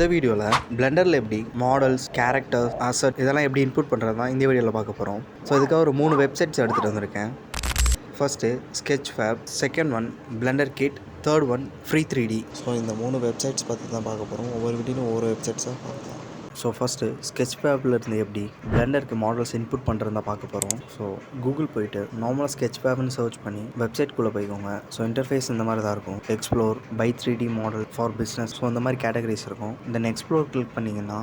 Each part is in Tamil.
இந்த வீடியோவில் பிளெண்டரில் எப்படி மாடல்ஸ், கேரக்டர்ஸ், அசட் இதெல்லாம் எப்படி இன்புட் பண்ணுறது தான் இந்த வீடியோவில் பார்க்க போகிறோம். ஸோ இதுக்காக ஒரு 3 வெப்சைட்ஸ் எடுத்துகிட்டு வந்திருக்கேன். First Sketchfab, second one Blender kit, third one free 3D. So இந்த 3 வெப்சைட்ஸ் பற்றி தான் பார்க்க போகிறோம். ஒவ்வொரு வீடியோவும் ஒவ்வொரு வெப்சைட்ஸாக பார்க்கலாம். ஸோ ஃபஸ்ட்டு Sketchfabல இருந்து எப்படி பிளெண்டருக்கு மாடல்ஸ் இன்புட் பண்ணுறதா பார்க்க போகிறோம். ஸோ கூகுள் போயிட்டு நார்மலாக Sketchfabனு சர்ச் பண்ணி வெப்சைட்குள்ளே போய்க்கோங்க. ஸோ இன்டர்ஃபேஸ் இந்த மாதிரி தான் இருக்கும். Explore, buy 3D model for business, so இந்த மாதிரி கேட்டகரிஸ் இருக்கும். தென் எக்ஸ்ப்ளோர் கிளிக் பண்ணிங்கன்னா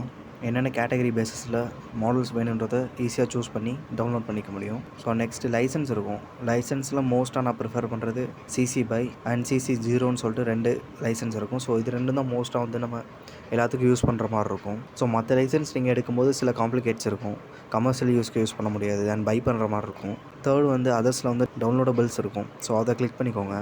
என்னென்ன கேட்டகரி பேஸஸில் மாடல்ஸ் வேணுன்றதை ஈஸியாக சூஸ் பண்ணி டவுன்லோட் பண்ணிக்க முடியும். ஸோ நெக்ஸ்ட்டு லைசன்ஸ் இருக்கும். லைசன்ஸில் மோஸ்ட்டாக நான் ப்ரிஃபர் பண்ணுறது CC BY அண்ட் CC 0ன்னு சொல்லிட்டு 2 லைசன்ஸ் இருக்கும். ஸோ இது 2 தான் மோஸ்ட்டாக வந்து நம்ம எல்லாத்துக்கும் யூஸ் பண்ணுற மாதிரி இருக்கும். ஸோ மற்ற லைசன்ஸ் நீங்கள் எடுக்கும்போது சில காம்ப்ளிகேட்ஸ் இருக்கும். கமர்ஷியல் யூஸ்க்கு யூஸ் பண்ண முடியாது அண்ட் பை பண்ணுற மாதிரி இருக்கும். தேர்ட் வந்து அதர்ஸில் வந்து டவுன்லோடபிள்ஸ் இருக்கும். ஸோ அதை கிளிக் பண்ணிக்கோங்க.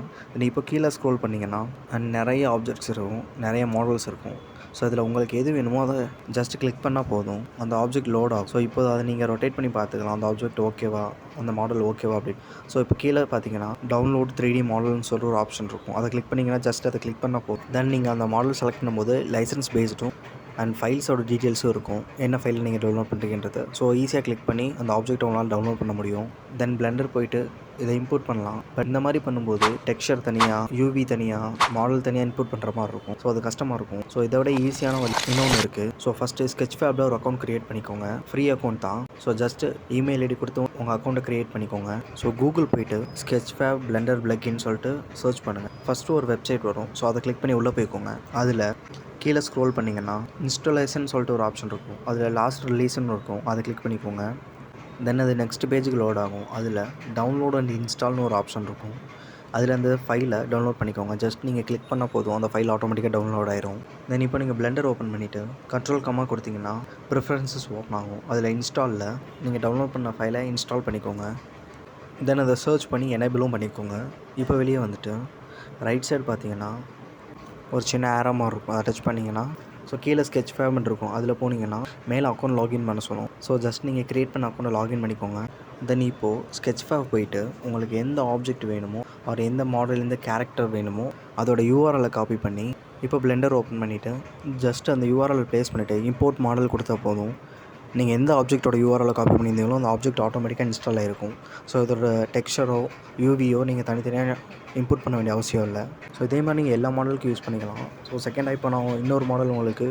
இப்போ கீழே ஸ்க்ரோல் பண்ணிங்கன்னா அண்ட் நிறைய ஆப்ஜெக்ட்ஸ் இருக்கும், நிறைய மாடல்ஸ் இருக்கும். ஸோ இதில் உங்களுக்கு எது வேணுமோ அதை ஜஸ்ட் கிளிக் பண்ணால் போதும், அந்த ஆப்ஜெக்ட் லோட் ஆகும். ஸோ இப்போ அதை நீங்கள் ரொட்டேட் பண்ணி பார்த்துக்கலாம், அந்த ஆப்ஜெக்ட் ஓகேவா, அந்த மாடல் ஓகேவா அப்படின்னு. ஸோ இப்போ கீழே பார்த்தீங்கன்னா டவுன்லோட் 3D மாடல்னு சொல்லிட்டு ஒரு ஆப்ஷன் இருக்கும். அதை கிளிக் பண்ணிங்கன்னா ஜஸ்ட் அதை கிளிக் பண்ணால் போதும். தென் நீங்கள் அந்த மாடல் செலக்ட் பண்ணும்போது லைசன்ஸ் பேஸ்டும் அண்ட் ஃபைல்ஸோட டீட்டெயில்ஸும் இருக்கும், என்ன ஃபைல் நீங்கள் டவுன்லோட் பண்ணுறீங்கன்றது. ஸோ ஈஸியாக கிளிக் பண்ணி அந்த ஆப்ஜெக்ட் உங்களால் டவுன்லோட் பண்ண முடியும். தென் பிளெண்டர் போயிட்டு இதை இம்போர்ட் பண்ணலாம். பட் இந்த மாதிரி பண்ணும்போது டெக்ஸ்சர் தனியாக, UV தனியாக, மாடல் தனியாக இன்புட் பண்ணுற மாதிரி இருக்கும். ஸோ அது கஷ்டமாக இருக்கும். ஸோ இதை விட ஈஸியான இன்னொன்று இருக்குது. ஸோ ஃபஸ்ட்டு Sketchfabல ஒரு அக்கௌண்ட் க்ரியேட் பண்ணிக்கோங்க. ஃப்ரீ அக்கௌண்ட் தான். ஸோ ஜஸ்ட்டு இமெயில் ஐடி கொடுத்து உங்கள் அக்கௌண்ட்டை க்ரியேட் பண்ணிக்கோங்க. ஸோ கூகுள் போய்ட்டு Sketchfab பிளெண்டர் பிளக்கின்னு சொல்லிட்டு சர்ச் பண்ணுங்கள். ஃபஸ்ட்டு ஒரு வெப்சைட் வரும். ஸோ அதை கிளிக் பண்ணி உள்ளே போய்க்கோங்க. அதில் கீழே ஸ்க்ரோல் பண்ணிங்கன்னா இன்ஸ்டாலேஷன் சொல்லிட்டு ஒரு ஆப்ஷன் இருக்கும். அதில் லாஸ்ட் ரிலீஸ்ன்னு இருக்கும். அதை கிளிக் பண்ணிக்கோங்க. தென் அது நெக்ஸ்ட் பேஜுக்கு லோட் ஆகும். அதில் டவுன்லோட் அண்ட் இன்ஸ்டால்னு ஒரு ஆப்ஷன் இருக்கும். அதில் அந்த ஃபைலை டவுன்லோட் பண்ணிக்கோங்க. ஜஸ்ட் நீங்கள் கிளிக் பண்ணால் போதும், அந்த ஃபைல் ஆட்டோமேட்டிக்காக டவுன்லோட் ஆயிரும். தென் இப்போ நீங்கள் பிளெண்டர் ஓப்பன் பண்ணிவிட்டு கண்ட்ரோல் கொடுத்தீங்கன்னா ப்ரிஃபரன்சஸ் ஓப்பன் ஆகும். அதில் இன்ஸ்டாலில் நீங்கள் டவுன்லோட் பண்ண ஃபைலை இன்ஸ்டால் பண்ணிக்கோங்க. தென் அதை சர்ச் பண்ணி எனேபிளும் பண்ணிக்கோங்க. இப்போ வெளியே வந்துட்டு ரைட் சைடு பார்த்தீங்கன்னா ஒரு சின்ன ஆரோ மாதிரி இருக்கும். அதை டச் பண்ணிங்கன்னா ஸோ கீழே Sketchfab இருக்கும். அதில் போனீங்கன்னா மேலே அக்கௌண்ட் லாகின் பண்ண சொல்லும். ஸோ ஜஸ்ட் நீங்கள் க்ரியேட் பண்ண அக்கௌண்ட்டை லாகின் பண்ணிக்கோங்க. தென் இப்போது Sketchfab போயிட்டு உங்களுக்கு எந்த ஆப்ஜெக்ட் வேணுமோ அவர் எந்த மாடல், எந்த கேரக்டர் வேணுமோ அதோட URL காப்பி பண்ணி இப்போ பிளெண்டர் ஓப்பன் பண்ணிவிட்டு ஜஸ்ட் அந்த URL ப்ளேஸ் பண்ணிவிட்டு இம்போர்ட் மாடல் கொடுத்தா போதும். நீங்கள் எந்த ஆப்ஜெக்டோட URL காப்பி பண்ணியிருந்தீங்களோ அந்த ஆப்ஜெக்ட் ஆட்டோமேட்டிக்காக இன்ஸ்டால் ஆகிருக்கும். ஸோ இதோட டெக்ஸ்சரோ UVயோ நீங்கள் தனித்தனியாக இன்புட் பண்ண வேண்டிய அவசியம் இல்லை. ஸோ இதே மாதிரி நீங்கள் எல்லா மாடலுக்கும் யூஸ் பண்ணிக்கலாம். ஸோ செகண்டாக இப்போ நான் இன்னொரு மாடல் உங்களுக்கு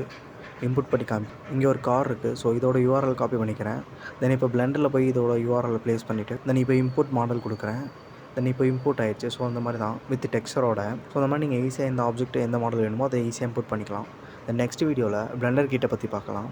இன்புட் பண்ணி இங்கே ஒரு கார் இருக்குது. ஸோ இதோட URL காப்பி பண்ணிக்கிறேன். தென் இப்போ பிளெண்டரில் போய் இதோட URL ப்ளேஸ் பண்ணிவிட்டு தென் இப்போ இம்போர்ட் மாடல் கொடுக்குறேன். தென் இப்போ இம்போர்ட் ஆயிடுச்சு. ஸோ அந்த மாதிரி தான் வித் டெக்ஸ்சரோட. ஸோ அந்த மாதிரி நீங்கள் ஈஸியாக எந்த ஆப்ஜெக்ட் எந்த மாடல் வேணுமோ அதை ஈஸியாக இம்போர்ட் பண்ணிக்கலாம். தென் நெக்ஸ்ட் வீடியோவில் பிளெண்டர் கிட்டை பற்றி பார்க்கலாம்.